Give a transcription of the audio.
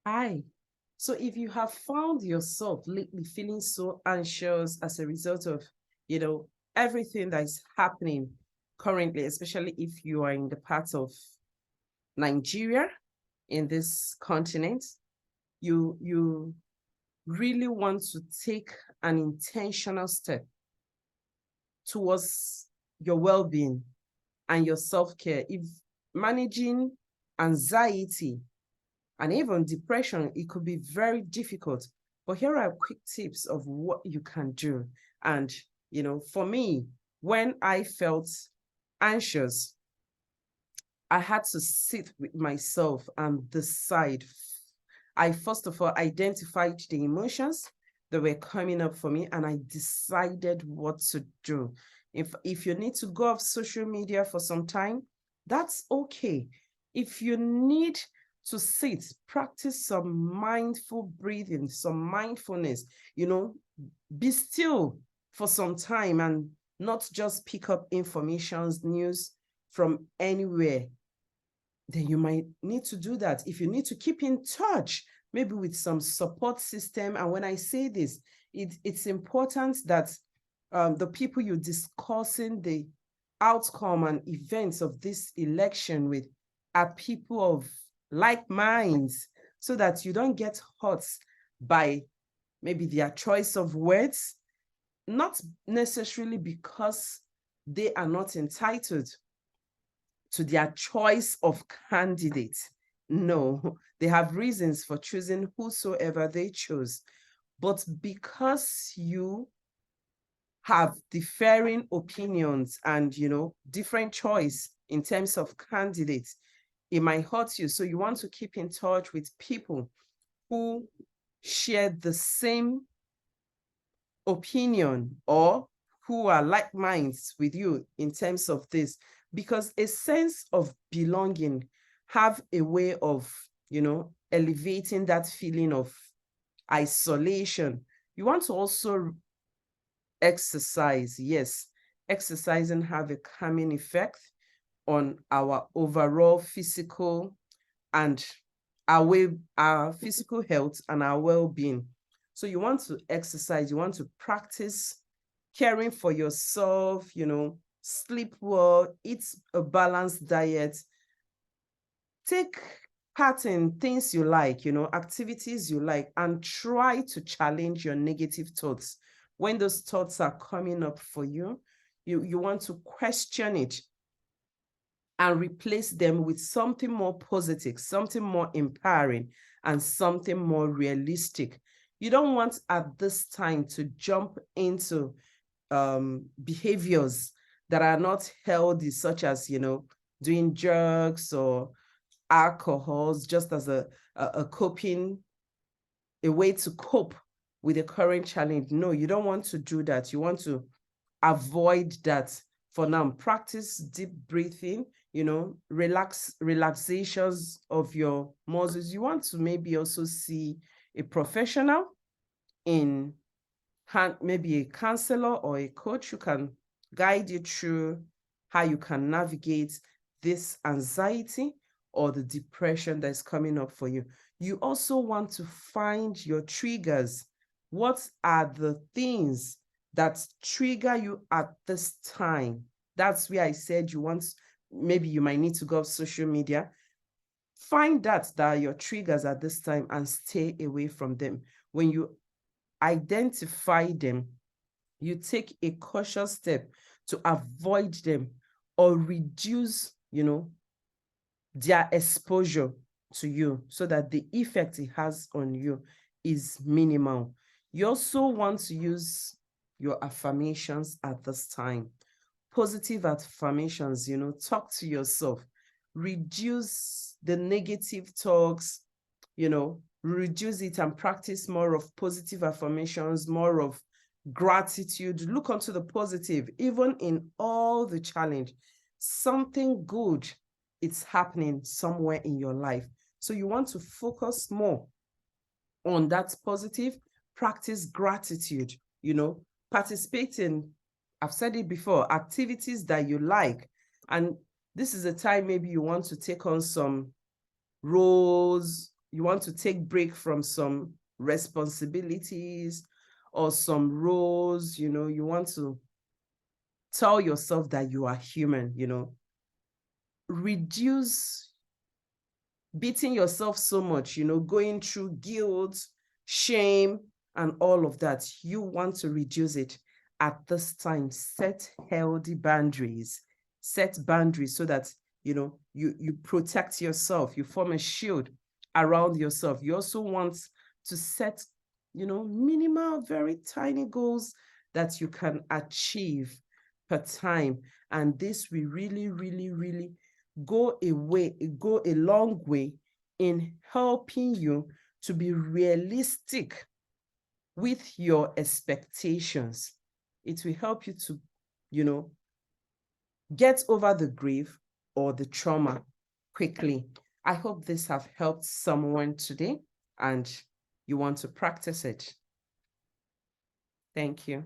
high. So if you have found yourself lately feeling so anxious as a result of, you know, everything that is happening currently, especially if you are in the part of Nigeria in this continent, you really want to take an intentional step towards your well-being and your self-care. If managing anxiety and even depression, it could be very difficult. But here are quick tips of what you can do. And, for me, when I felt anxious, I had to sit with myself and decide. I first of all identified the emotions that were coming up for me, and I decided what to do. If you need to go off social media for some time, that's okay. If you need to sit, practice some mindful breathing, some mindfulness, be still for some time and not just pick up informations, news from anywhere, then you might need to do that. If you need to keep in touch, maybe with some support system. And when I say this, it's important that the people you're discussing the outcome and events of this election with are people of like minds, so that you don't get hurt by maybe their choice of words, not necessarily because they are not entitled to their choice of candidate. No, they have reasons for choosing whosoever they chose. But because you have differing opinions and, different choice in terms of candidates, it might hurt you. So you want to keep in touch with people who share the same opinion or who are like minds with you in terms of this, because a sense of belonging have a way of, elevating that feeling of isolation. You want to also exercise. Yes, exercising have a calming effect on our overall physical and our physical health and our well-being. So you want to exercise, you want to practice caring for yourself, sleep well, eat a balanced diet, take part in things you like, activities you like, and try to challenge your negative thoughts. When those thoughts are coming up for you, you want to question it and replace them with something more positive, something more empowering, and something more realistic. You don't want at this time to jump into behaviors that are not healthy, such as, doing drugs or alcohols, just as a coping, a way to cope with the current challenge. No, you don't want to do that. You want to avoid that for now. Practice deep breathing, relaxations of your muscles. You want to maybe also see a professional in maybe a counselor or a coach who can guide you through how you can navigate this anxiety or the depression that's coming up for you. You also want to find your triggers. What are the things that trigger you at this time? That's where I said maybe you might need to go off social media. Find that are your triggers at this time and stay away from them. When you identify them, you take a cautious step to avoid them or reduce, their exposure to you, so that the effect it has on you is minimal. You also want to use your affirmations at this time. Positive affirmations, talk to yourself. Reduce the negative talks, reduce it and practice more of positive affirmations, more of gratitude. Look onto the positive. Even in all the challenge, something good is happening somewhere in your life. So you want to focus more on that positive. Practice gratitude, participate in, I've said it before, activities that you like. And this is a time maybe you want to take on some roles you want to take break from some responsibilities or some roles, you know, you want to tell yourself that you are human, you know, reduce beating yourself so much, you know, going through guilt, shame, and all of that. You want to reduce it at this time. Set healthy boundaries. Set boundaries so that, you know, you protect yourself. You form a shield around yourself. You also want to set, you know, minimal, very tiny goals that you can achieve per time. And this will really, really, really go a long way in helping you to be realistic with your expectations. It will help you to, you know, get over the grief or the trauma quickly. I hope this have helped someone today and you want to practice it. Thank you.